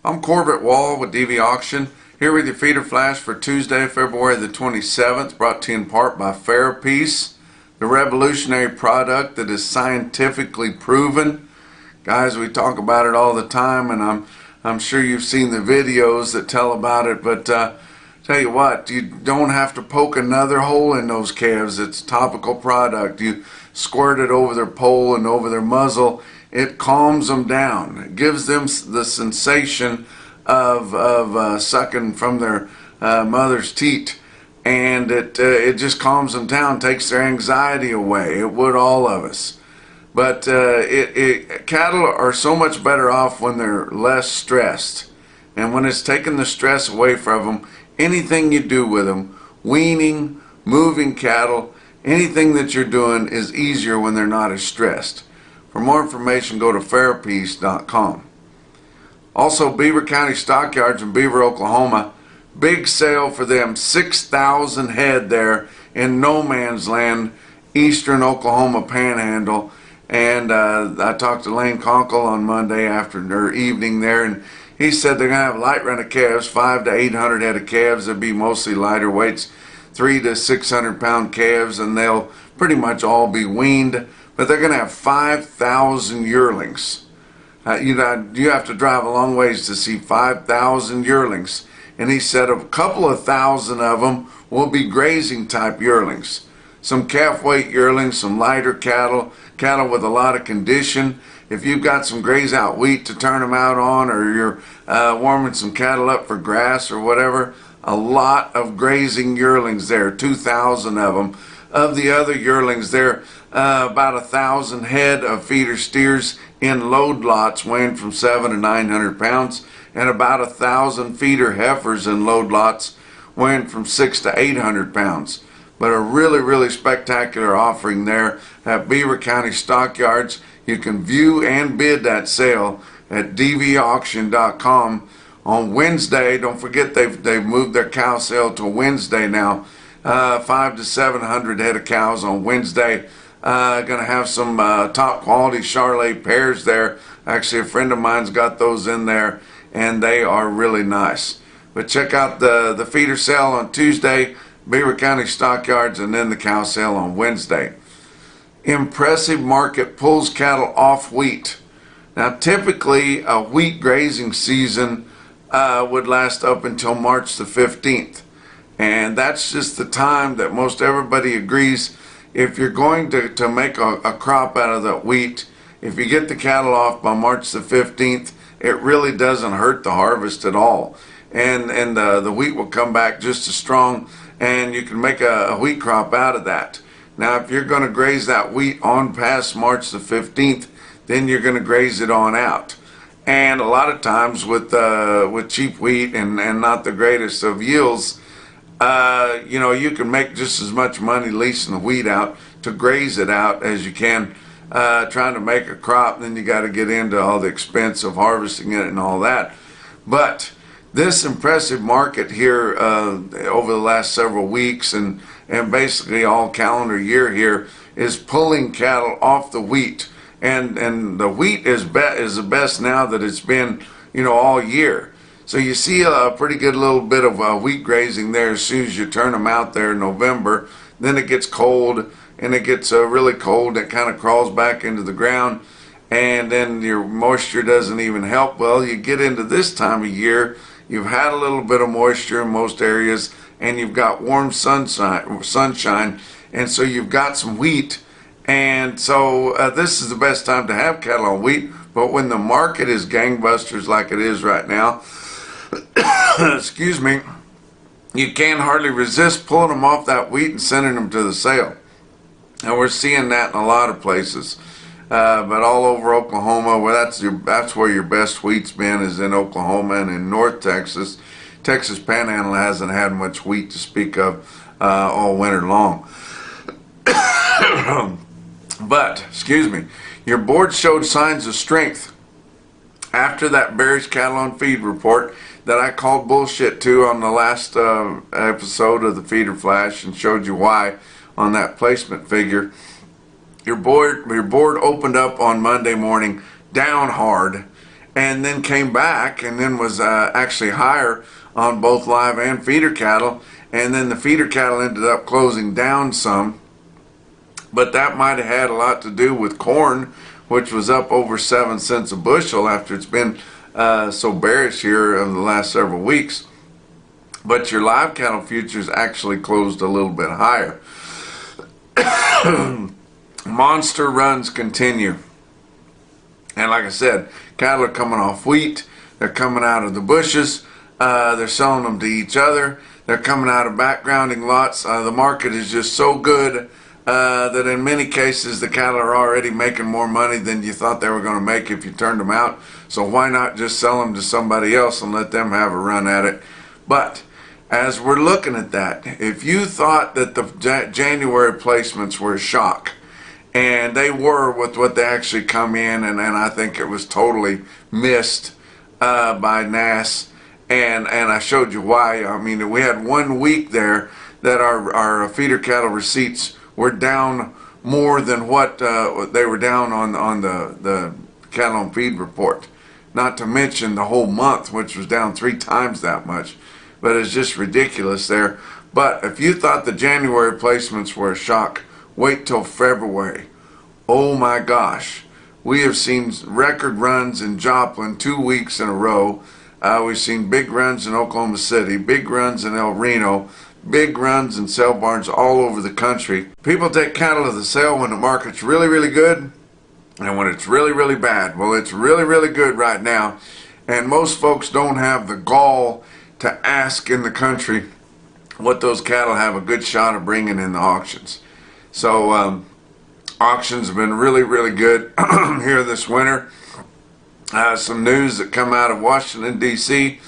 I'm Corbett Wall with DVAuction, here with your feeder flash for Tuesday, February the 27th, brought to you in part by Fairpiece, the revolutionary product that is scientifically proven. Guys, we talk about it all the time, and I'm sure you've seen the videos that tell about it, but tell you what, you don't have to poke another hole in those calves. It's a topical product. You squirt it over their pole and over their muzzle. It calms them down. It gives them the sensation of sucking from their mother's teat, and it just calms them down, takes their anxiety away. It would all of us. But cattle are so much better off when they're less stressed, and when it's taking the stress away from them. Anything you do with them, weaning, moving cattle, anything that you're doing is easier when they're not as stressed. For more information, go to fairpiece.com. Also, Beaver County Stockyards in Beaver, Oklahoma. Big sale for them. 6,000 head there in no man's land, eastern Oklahoma panhandle. And I talked to Lane Conkle on Monday evening there, and he said they're going to have a light run of calves, 500 to 800 head of calves. They'll be mostly lighter weights, 300 to 600 pound calves, and they'll pretty much all be weaned. But they're going to have 5,000 yearlings. You have to drive a long ways to see 5,000 yearlings. And he said a couple of thousand of them will be grazing type yearlings. Some calf weight yearlings, some lighter cattle with a lot of condition. If you've got some graze out wheat to turn them out on, or you're warming some cattle up for grass or whatever, a lot of grazing yearlings there, 2,000 of them. Of the other yearlings there, about 1,000 head of feeder steers in load lots weighing from 700 to 900 pounds, and about 1,000 feeder heifers in load lots weighing from 600 to 800 pounds. But a really, really spectacular offering there at Beaver County Stockyards. You can view and bid that sale at DVAuction.com on Wednesday. Don't forget they've moved their cow sale to Wednesday now. 500 to 700 head of cows on Wednesday. Going to have some top quality Charolais pairs there. Actually, a friend of mine's got those in there, and they are really nice. But check out the feeder sale on Tuesday, Beaver County Stockyards, and then the cow sale on Wednesday. Impressive market pulls cattle off wheat. Now, typically a wheat grazing season would last up until March the 15th. And that's just the time that most everybody agrees. If you're going to make a crop out of that wheat, if you get the cattle off by March the 15th, it really doesn't hurt the harvest at all. And the wheat will come back just as strong, and you can make a wheat crop out of that. Now, if you're going to graze that wheat on past March the 15th, then you're going to graze it on out. And a lot of times with cheap wheat and not the greatest of yields, you can make just as much money leasing the wheat out to graze it out as you can trying to make a crop. Then you got to get into all the expense of harvesting it and all that. But this impressive market here over the last several weeks and basically all calendar year here is pulling cattle off the wheat, and the wheat is the best now that it's been all year. So you see a pretty good little bit of wheat grazing there as soon as you turn them out there in November. Then it gets cold, and it gets really cold. It kind of crawls back into the ground, and then your moisture doesn't even help. Well, you get into this time of year, you've had a little bit of moisture in most areas, and you've got warm sunshine, and so you've got some wheat. And so this is the best time to have cattle on wheat. But when the market is gangbusters like it is right now, excuse me, you can't hardly resist pulling them off that wheat and sending them to the sale. And we're seeing that in a lot of places, but all over Oklahoma, well, that's where your best wheat's been, is in Oklahoma and in North Texas. Texas Panhandle hasn't had much wheat to speak of all winter long. But, excuse me, your board showed signs of strength after that bearish cattle on feed report that I called bullshit to on the last episode of the Feeder Flash, and showed you why on that placement figure. Your board opened up on Monday morning down hard, and then came back and then was actually higher on both live and feeder cattle, and then the feeder cattle ended up closing down some, but that might have had a lot to do with corn, which was up over 7 cents a bushel after it's been so bearish here over the last several weeks. But your live cattle futures actually closed a little bit higher. Monster runs continue. And like I said, cattle are coming off wheat. They're coming out of the bushes. They're selling them to each other. They're coming out of backgrounding lots. The market is just so good that in many cases the cattle are already making more money than you thought they were going to make if you turned them out. So why not just sell them to somebody else and let them have a run at it? But as we're looking at that, if you thought that the January placements were a shock, and they were with what they actually come in, and I think it was totally missed by NAS, and I showed you why. I mean, we had 1 week there that our feeder cattle receipts were down more than what they were down on the cattle on feed report. Not to mention the whole month, which was down 3 times that much. But it's just ridiculous there. But if you thought the January placements were a shock, wait till February. Oh my gosh. We have seen record runs in Joplin 2 weeks in a row. We've seen big runs in Oklahoma City, big runs in El Reno, big runs in sale barns all over the country. People take cattle to the sale when the market's really, really good and when it's really, really bad. Well, it's really, really good right now. And most folks don't have the gall to ask in the country what those cattle have a good shot of bringing in the auctions. So auctions have been really, really good here this winter. Some news that come out of Washington, D.C.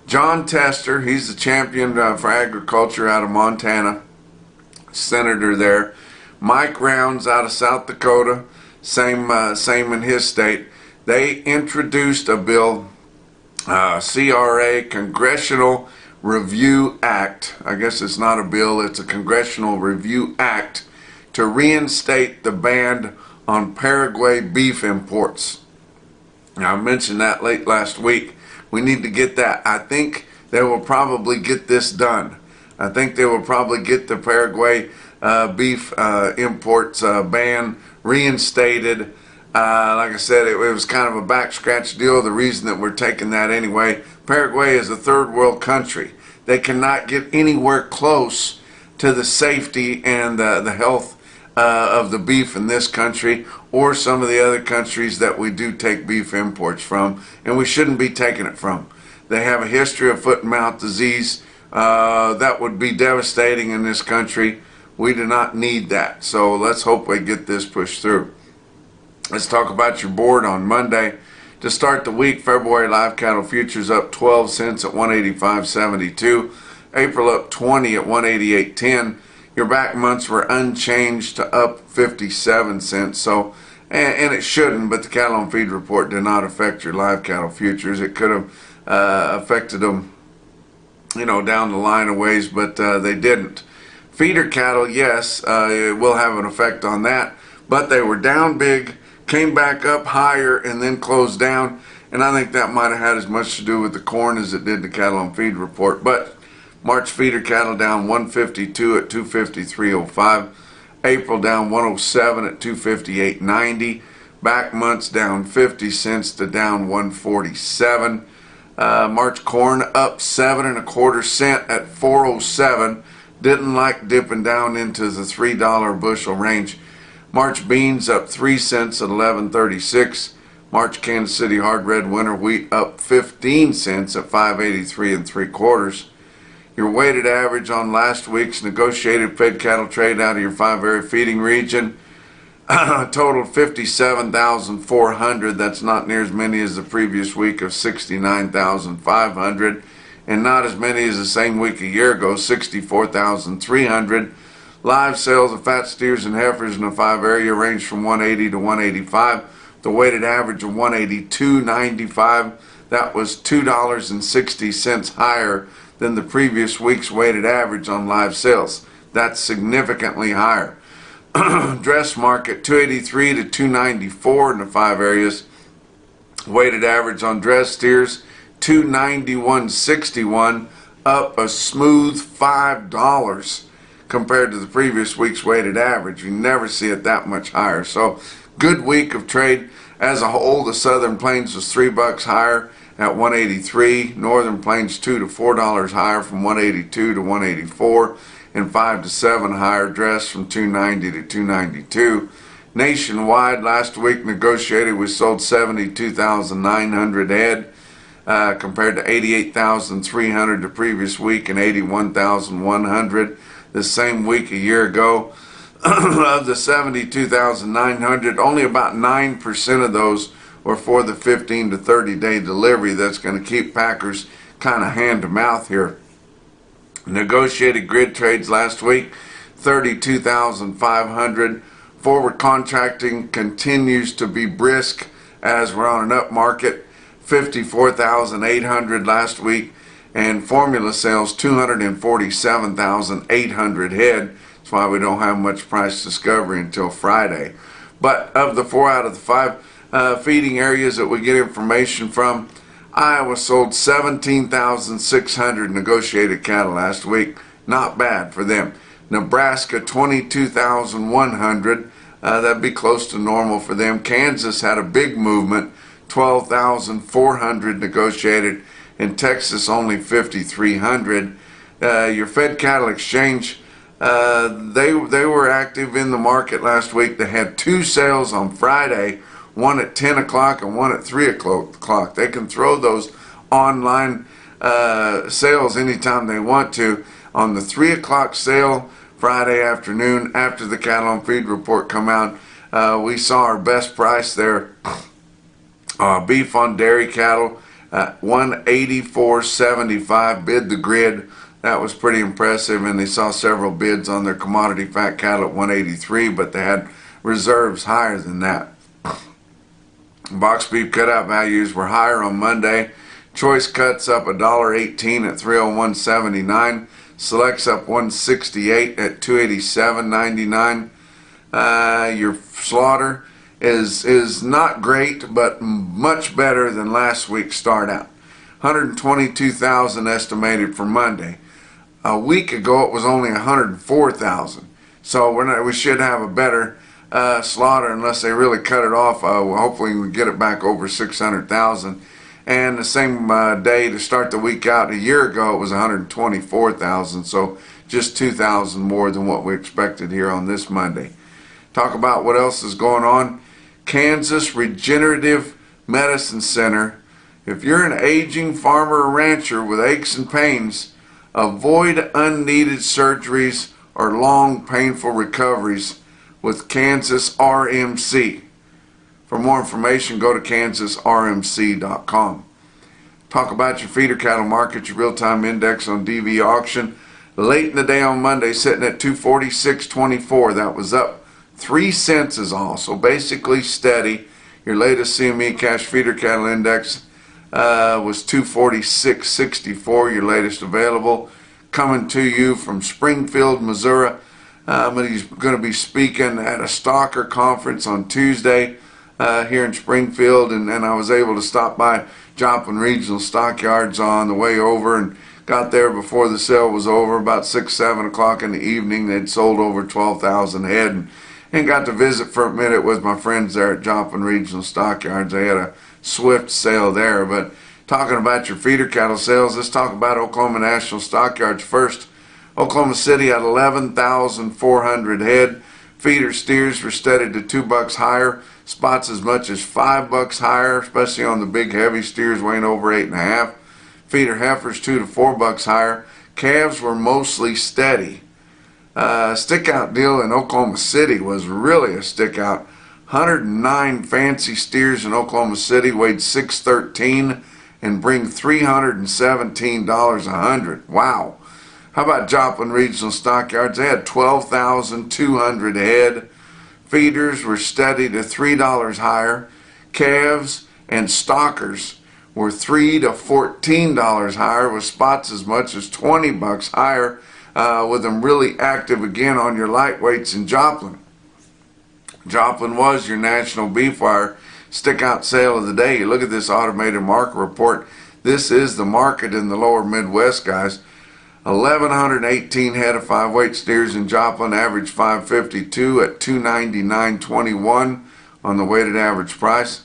John Tester, he's the champion for agriculture out of Montana, senator there. Mike Rounds out of South Dakota, same in his state. They introduced a bill, CRA, Congressional Review Act. I guess it's not a bill, it's a Congressional Review Act to reinstate the ban on Paraguay beef imports. Now, I mentioned that late last week. We need to get that. I think they will probably get this done. I think they will probably get the Paraguay beef imports ban reinstated. Like I said, it was kind of a back scratch deal. The reason that we're taking that anyway, Paraguay is a third world country. They cannot get anywhere close to the safety and the health of the beef in this country or some of the other countries that we do take beef imports from, and we shouldn't be taking it from. They have a history of foot and mouth disease that would be devastating in this country. We do not need that, so let's hope we get this pushed through. Let's talk about your board on Monday. To start the week, February live cattle futures up 12 cents at 185.72. April up 20 at 188.10. Your back months were unchanged to up 57 cents. So, and it shouldn't, but the cattle on feed report did not affect your live cattle futures. It could have affected them, you know, down the line a ways, but they didn't. Feeder cattle, yes, it will have an effect on that, but they were down big, came back up higher, and then closed down. And I think that might have had as much to do with the corn as it did the cattle on feed report. But March feeder cattle down 152 at 253.05. April down 107 at 258.90. Back months down 50 cents to down 147. March corn up 7 1/4 cents at 407. Didn't like dipping down into the $3 bushel range. March beans up 3 cents at 11.36. March Kansas City hard red winter wheat up 15 cents at 5.83 3/4. Your weighted average on last week's negotiated fed cattle trade out of your 5-area feeding region totaled 57,400. That's not near as many as the previous week of 69,500, and not as many as the same week a year ago, 64,300. Live sales of fat steers and heifers in the 5-area range from 180 to 185. The weighted average of 182.95. That was $2.60 higher than the previous week's weighted average on live sales. That's significantly higher. Dress market 283 to 294 in the 5 areas. Weighted average on dress steers 291.61, up a smooth $5 compared to the previous week's weighted average. You never see it that much higher. So good week of trade as a whole. The Southern Plains was $3 higher at 183. Northern Plains $2 to $4 higher from 182 to 184, and 5 to 7 higher dress from 290 to 292. Nationwide last week negotiated, we sold 72,900 head compared to 88,300 the previous week and 81,100 the same week a year ago. Of the 72,900, only about 9% of those were for the 15 to 30 day delivery. That's going to keep packers kind of hand to mouth here. Negotiated grid trades last week, 32,500. Forward contracting continues to be brisk as we're on an up market, 54,800 last week, and formula sales 247,800 head. That's why we don't have much price discovery until Friday. But of the 4 out of the 5 feeding areas that we get information from, Iowa sold 17,600 negotiated cattle last week. Not bad for them. Nebraska 22,100. That'd be close to normal for them. Kansas had a big movement, 12,400 negotiated. In Texas, only 5,300. Your Fed Cattle Exchange, they were active in the market last week. They had 2 sales on Friday, one at 10 o'clock and one at 3 o'clock. They can throw those online sales anytime they want to. On the 3 o'clock sale Friday afternoon, after the cattle on feed report come out, we saw our best price there. Beef on dairy cattle, 184.75 bid the grid. That was pretty impressive, and they saw several bids on their commodity fat cattle at 183, but they had reserves higher than that. Box beef cutout values were higher on Monday. Choice cuts up $1.18 at 301.79. Selects up 168 at 287.99. Your slaughter is not great, but much better than last week's start out. 122,000 estimated for Monday. A week ago it was only 104,000. So we should have a better slaughter unless they really cut it off. Hopefully we get it back over 600,000. And the same day to start the week out a year ago, it was 124,000. So just 2,000 more than what we expected here on this Monday. Talk about what else is going on. Kansas Regenerative Medicine Center. If you're an aging farmer or rancher with aches and pains, avoid unneeded surgeries or long painful recoveries with Kansas RMC. For more information, go to kansasrmc.com. Talk about your feeder cattle market, your real-time index on DVAuction. Late in the day on Monday, sitting at 246.24. That was up 3 cents is all. So basically steady. Your latest CME cash feeder cattle index was 246.64. Your latest available. Coming to you from Springfield, Missouri. He's going to be speaking at a stocker conference on Tuesday here in Springfield, and I was able to stop by Joplin Regional Stockyards on the way over and got there before the sale was over, about 6-7 o'clock in the evening. They'd sold over 12,000 head, and got to visit for a minute with my friends there at Joplin Regional Stockyards. They had a swift sale there. But talking about your feeder cattle sales, let's talk about Oklahoma National Stockyards first. Oklahoma City had 11,400 head. Feeder steers were steady to $2 higher. Spots as much as $5 higher, especially on the big heavy steers weighing over 8.5. Feeder heifers $2 to $4 higher. Calves were mostly steady. Stickout deal in Oklahoma City was really a stickout. 109 fancy steers in Oklahoma City weighed 613 and bring $317 a hundred. Wow. How about Joplin Regional Stockyards? They had 12,200 head. Feeders were steady to $3 higher. Calves and stockers were $3 to $14 higher, with spots as much as $20 higher, with them really active again on your lightweights in Joplin. Joplin was your National Beef Wire stick out sale of the day. Look at this automated market report. This is the market in the lower Midwest, guys. 1,118 head of 5-weight steers in Joplin, average 552 at 299.21 on the weighted average price.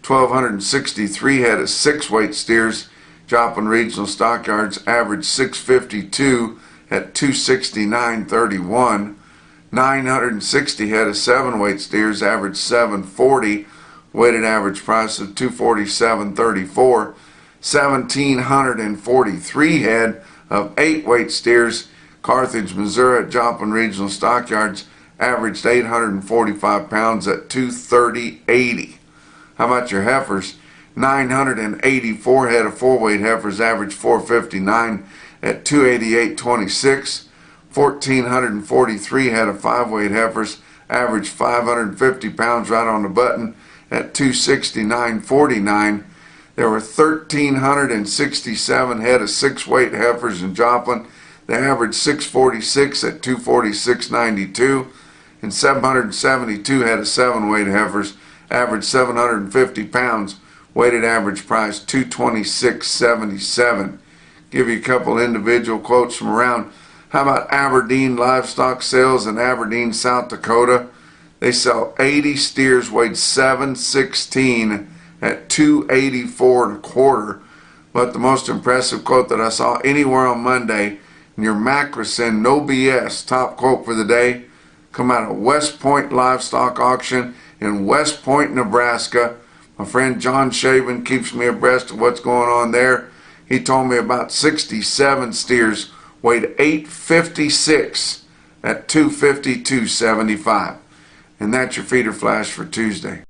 1,263 head of 6-weight steers, Joplin Regional Stockyards, average 652 at 269.31. 960 head of 7-weight steers, average 740, weighted average price of 247.34. 1,743 head of 8-weight steers, Carthage, Missouri at Joplin Regional Stockyards, averaged 845 pounds at 230.80. How about your heifers? 984 head of 4-weight heifers, average 459 at 288.26. 1,443 head of 5-weight heifers, average 550 pounds right on the button at 269.49. There were 1,367 head of 6-weight heifers in Joplin. They averaged 646 at 246.92. And 772 head of 7-weight heifers, average 750 pounds, weighted average price 226.77. Give you a couple individual quotes from around. How about Aberdeen livestock sales in Aberdeen, South Dakota? They sell 80 steers weighed 716 at 284.25. But the most impressive quote that I saw anywhere on Monday, in your Macrocin, no BS, top quote for the day, come out of West Point Livestock Auction in West Point, Nebraska. My friend John Shaven keeps me abreast of what's going on there. He told me about 67 steers weighed 856 at 252.75. And that's your feeder flash for Tuesday.